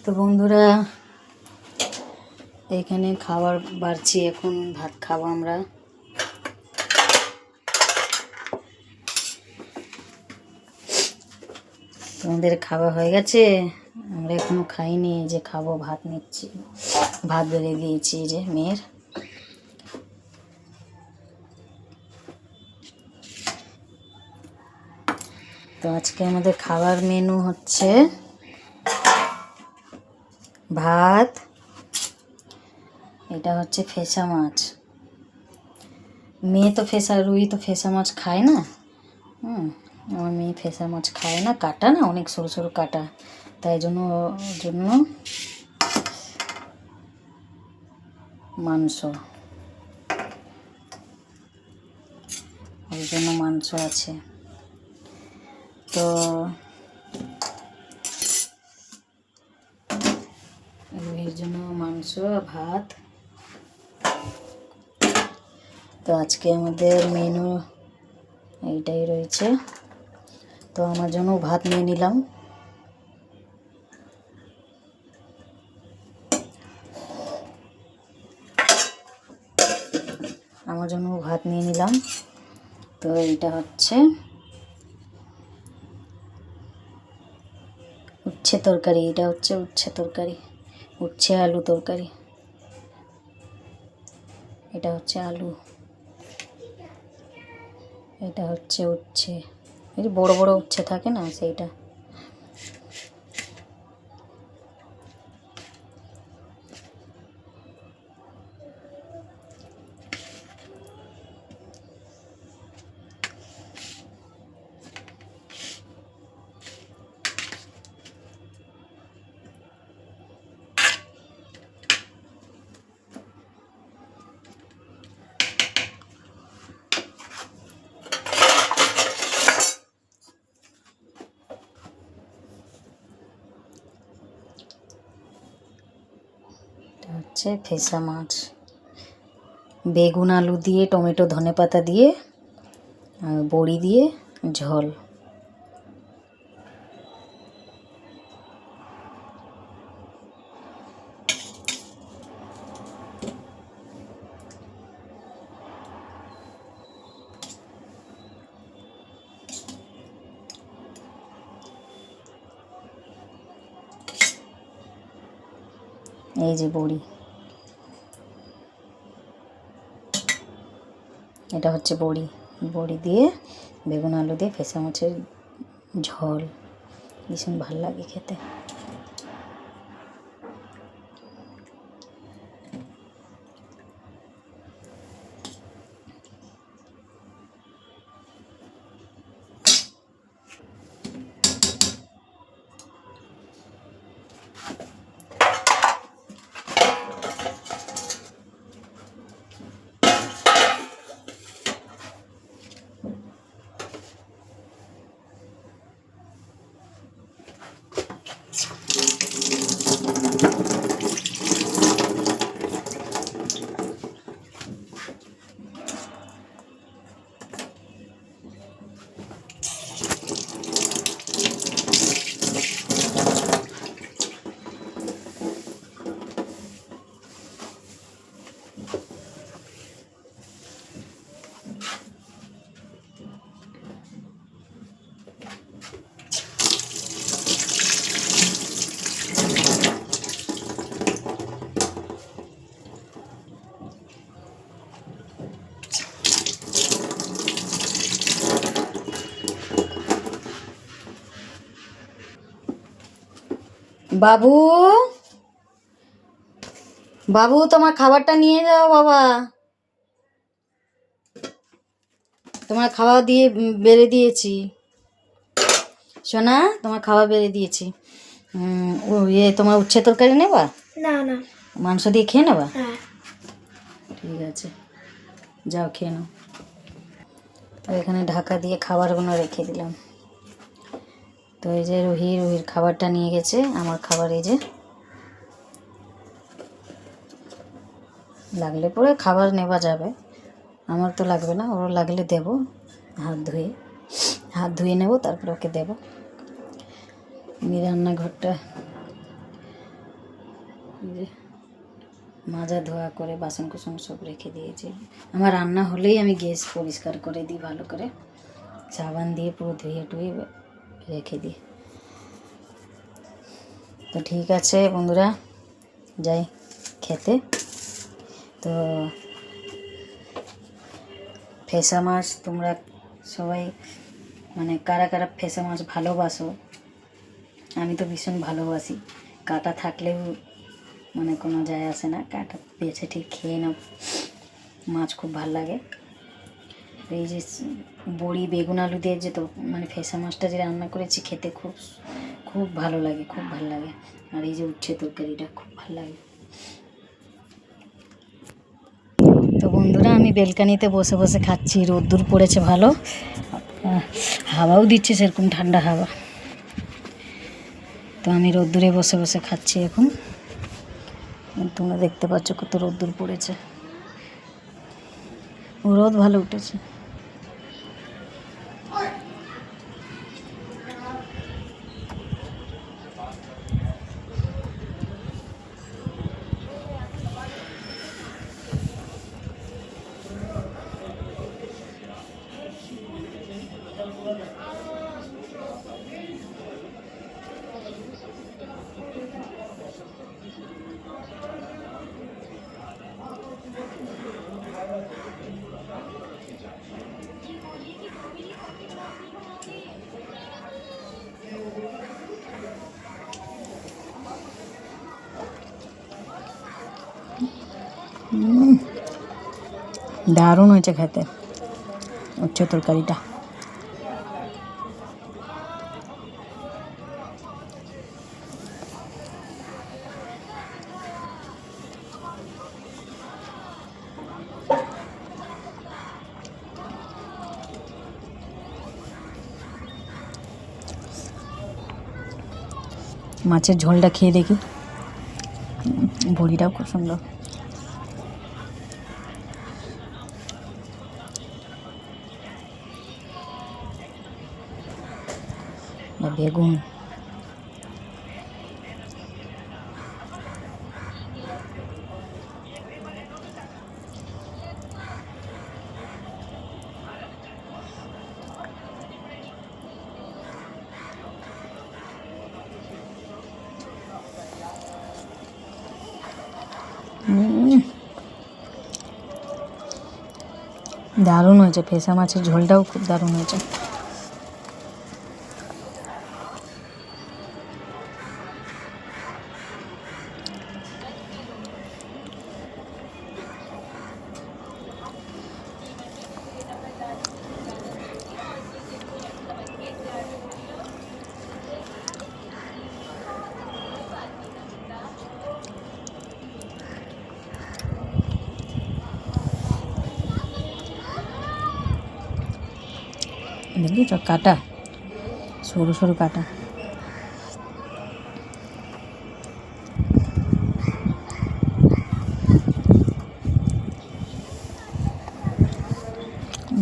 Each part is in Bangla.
তো বন্ধুরা এখানে খাবার বাড়ছি, এখন ভাত খাবো আমরা। তোমাদের খাওয়া হয়ে গেছে? আমরা এখনো খাইনি, যে খাবো, ভাত নিচ্ছি। ভাত বেড়ে দিয়েছি যে মেয়ের। তো আজকে আমাদের খাবার মেনু হচ্ছে ভাত, এটা হচ্ছে ফেসা মাছ। মেয়ে তো রুই তো ফেসা মাছ খায় না। আমার মেয়ে ফেসা মাছ খায় না, কাটা না, অনেক সরু সরু কাটা, তাই জন্য মাংস, ওই জন্য মাংস আছে। তো এর জন্য মাংস, ভাত। তো আজকে আমাদের মেনু এইটাই রয়েছে। তো আমার জন্য ভাত নিয়ে নিলাম। তো এইটা হচ্ছে উচ্ছে তরকারি, এটা হচ্ছে উচ্ছে তরকারি, উচ্ছে আলু তরকারি। এটা হচ্ছে আলু, এটা হচ্ছে উচ্ছে, এই যে বড় বড় উচ্ছে থাকে না, সেইটা। হচ্ছে ফেসা মাছ, বেগুন আলু দিয়ে, টমেটো ধনেপাতা দিয়ে, বড়ি দিয়ে ঝোল। এই যে বড়ি, এটা হচ্ছে বড়ি, বড়ি দিয়ে বেগুন আলু দিয়ে ফেসা মাছের ঝোল, ভীষণ ভালো লাগে খেতে। বাবু, বাবু, তোমার খাবারটা নিয়ে যাও বাবা। তোমার খাওয়া দিয়ে বেড়ে দিয়েছি সোনা, তোমার খাওয়া বেড়ে দিয়েছি। তোমার উচ্ছে তরকারি নেবা? না না, মাংস দিয়ে খেয়ে নেবা? হ্যাঁ ঠিক আছে, যাও খেয়ে নাও। তো এখানে ঢাকা দিয়ে খাবারগুলো রেখে দিলাম। তো এই যে রুহির খাবারটা নিয়ে গেছে, আমার খাবার এই যে। লাগলে পরে খাবার নেওয়া যাবে, আমার তো লাগবে না, ওর লাগলে দেব। হাত ধুয়ে নেব, তারপর ওকে দেব। আমি রান্নাঘরটা এই যে মাজা ধোয়া করে বাসন কুসন সব রেখে দিয়েছি। আমার রান্না হলেই আমি গ্যাস পরিষ্কার করে দিই, ভালো করে সাবান দিয়ে পুরো ধুয়ে টুয়ে রেখে দিই। তো ঠিক আছে বন্ধুরা, যাই খেতে। তো ফেসা মাছ তোমরা সবাই মানে কারা কারা ফেসা মাছ ভালোবাসো, আমি তো ভীষণ ভালোবাসি। কাঁটা থাকলেও মানে কোনো যায় আসে না, কাঁটা বেছে ঠিক খেয়ে নাও, মাছ খুব ভালো লাগে। এই যে বড়ি বেগুন আলু দিয়ে যে তো মানে ফেসা মাছটা যে রান্না করেছি খেতে খুব খুব ভালো লাগে, খুব ভালো লাগে। আর এই যে উচ্ছে তরকারিটা খুব ভালো লাগে। তো বন্ধুরা আমি বেলকানিতে বসে বসে খাচ্ছি, রোদ্দুর পড়েছে ভালো, হাওয়াও দিচ্ছে সেরকম ঠান্ডা হাওয়া। তো আমি রোদ্দুরে বসে বসে খাচ্ছি এখন। তোমরা দেখতে পাচ্ছ কত রোদ্দুর পড়েছে, রোদ ভালো উঠেছে। দারুণ হয়েছে খেতে উচ্ছে তরকারিটা। মাছের ঝোলটা খেয়ে দেখি, বড়িটাও খুব সুন্দর। বেগুন দারুণ হয়েছে, ফেসা মাছের ঝোলটাও খুব দারুণ হয়েছে। দেখি তো কাটা, সরু সরু কাটা।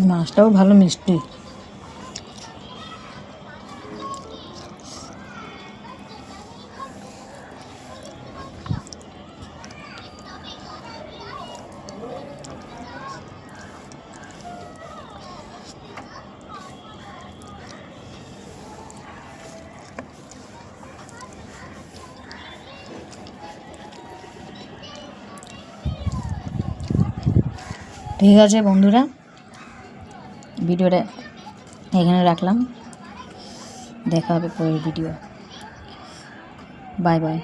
মাছটাও ভালো মিষ্টি। ঠিক আছে বন্ধুরা, ভিডিওটা এখানে রাখলাম, দেখা হবে পরের ভিডিও। Bye bye.